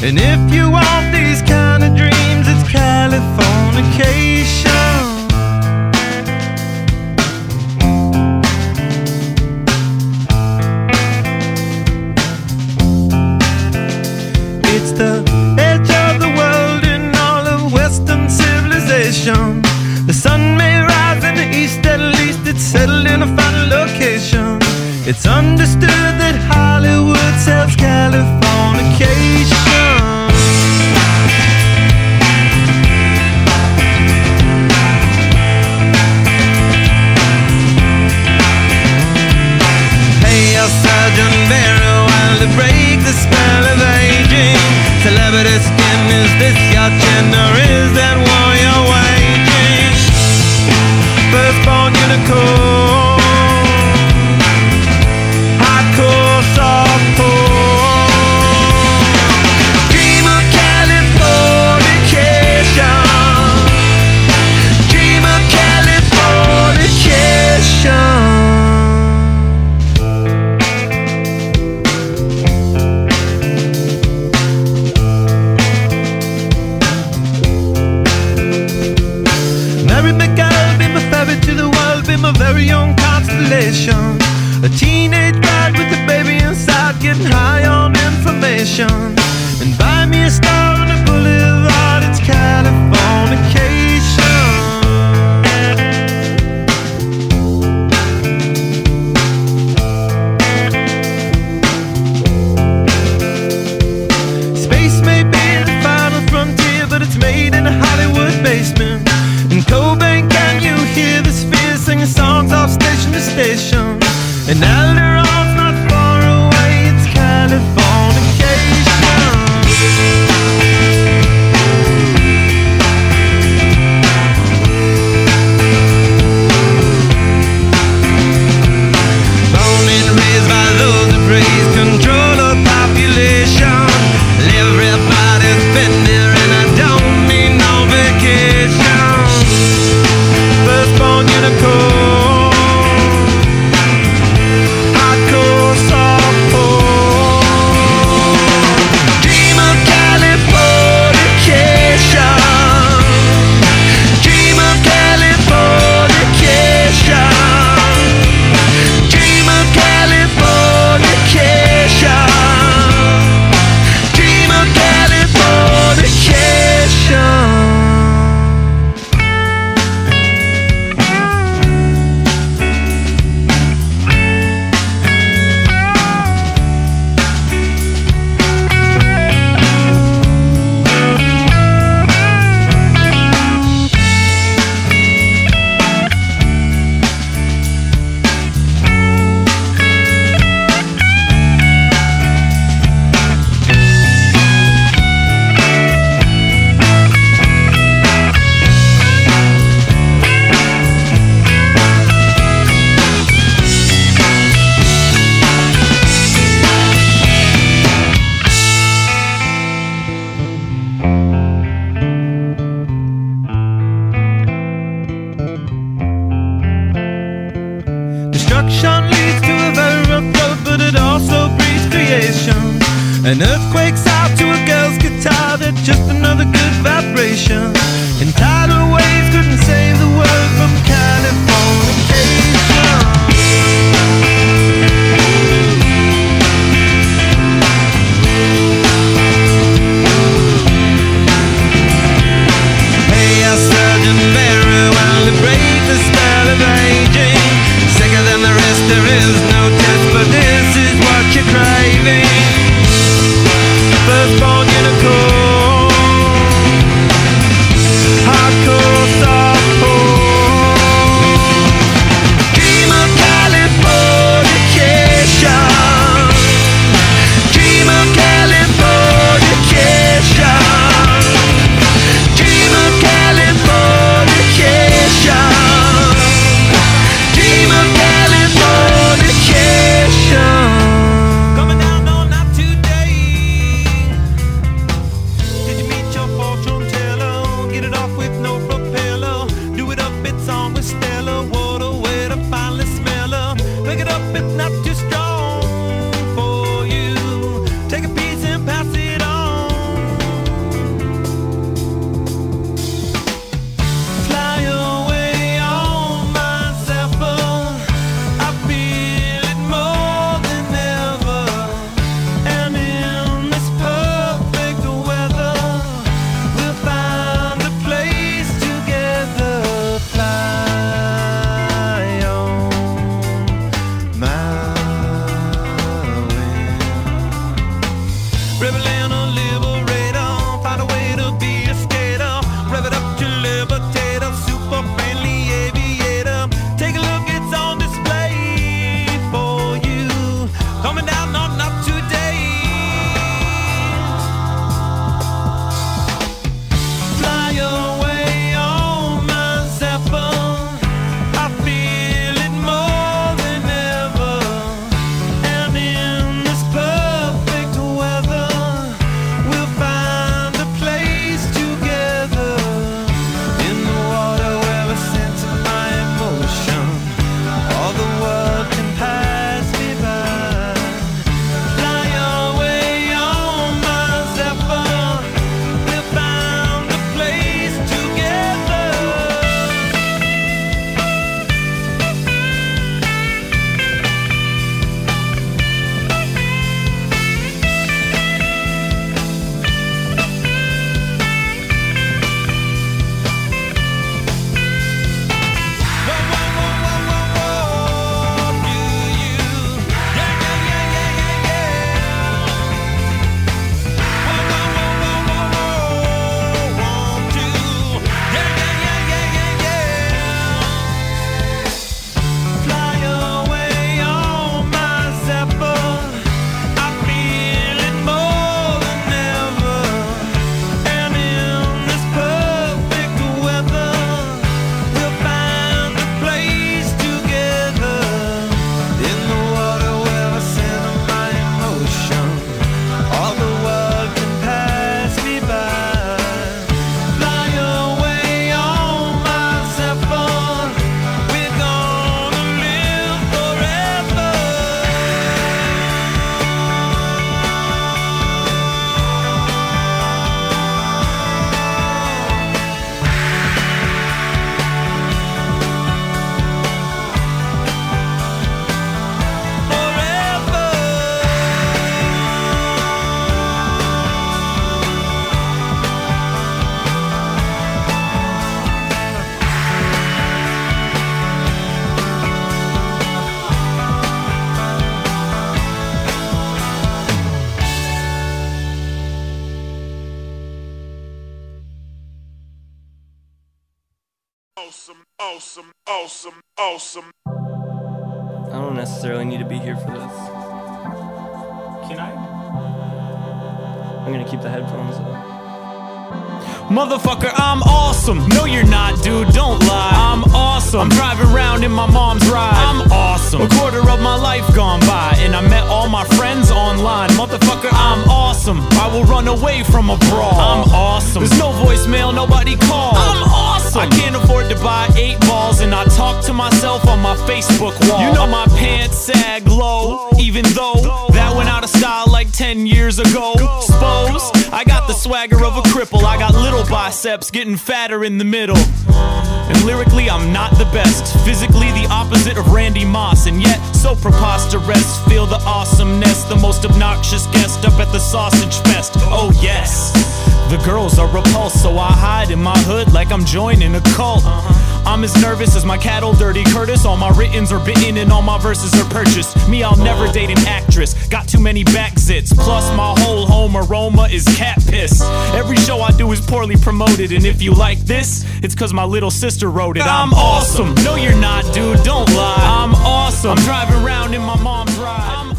And if you want these kind of dreams, it's Californication. It's the edge of the world in all of Western civilization. The sun may rise in the east, at least it's settled in a final location. It's understood that Hollywood sells Californication. Hey, your surgeon very well to break the spell of aging. Celebrity skin, is this your chin or is that war you're waging? Firstborn unicorn, hardcore softcore. Dream of Californication. Dream of Californication. To the world, be my very own constellation. A teenage bride with a baby inside, getting high on information. And buy me a star on the boulevard, it's Californication. Space may be the final frontier, but it's made in a Hollywood basement. In Cobain, can you hear the spheres singing songs off station to station? And Alderon's not far away, it's Californication. Born and raised by those that praise control of population. Everybody's been there and I don't need no vacation. Firstborn unicorn, hardcore softcore. Dream of Californication. Dream of Californication. Dream of Californication. Dream of Californication. Destruction leads to a very rough road, but it also breeds creation. An earthquake's out to a girl's guitar, that's just another good vibration. And tidal waves couldn't save the world from Californication. Hey, your surgeon very well to break the spell of aging. Sicker than the rest, there is no test, but this is what you're craving. Firstborn unicorn, hardcore softcore. Awesome, awesome, awesome, awesome. I don't necessarily need to be here for this. Can I? I'm gonna keep the headphones up. Motherfucker, I'm awesome. No, you're not, dude, don't lie. I'm awesome. I'm driving around in my mom's ride. I'm awesome. A quarter of my life gone by, and I met all my friends online. Motherfucker, I'm awesome. I will run away from a brawl. I'm awesome. There's no voicemail, nobody calls. I'm awesome. I can't afford to buy 8 balls, and I talk to myself on my Facebook wall. You know my pants sag low, even though that went out of style like 10 years ago. Suppose I got the swagger of a cripple. I got little biceps getting fatter in the middle. And lyrically I'm not the best, physically the opposite of Randy Moss, and yet so preposterous. Feel the awesomeness, the most obnoxious guest up at the sausage fest. Oh yes, the girls are repulsed, so I hide in my hood like I'm joining a cult. I'm as nervous as my cattle Dirty Curtis. All my writtens are bitten and all my verses are purchased. Me, I'll never date an actress, got too many back zits. Plus my whole home aroma is cat piss. Every show I do is poorly promoted, and if you like this, it's cause my little sister wrote it. I'm awesome. No, you're not, dude, don't lie. I'm awesome. I'm driving around in my mom's ride.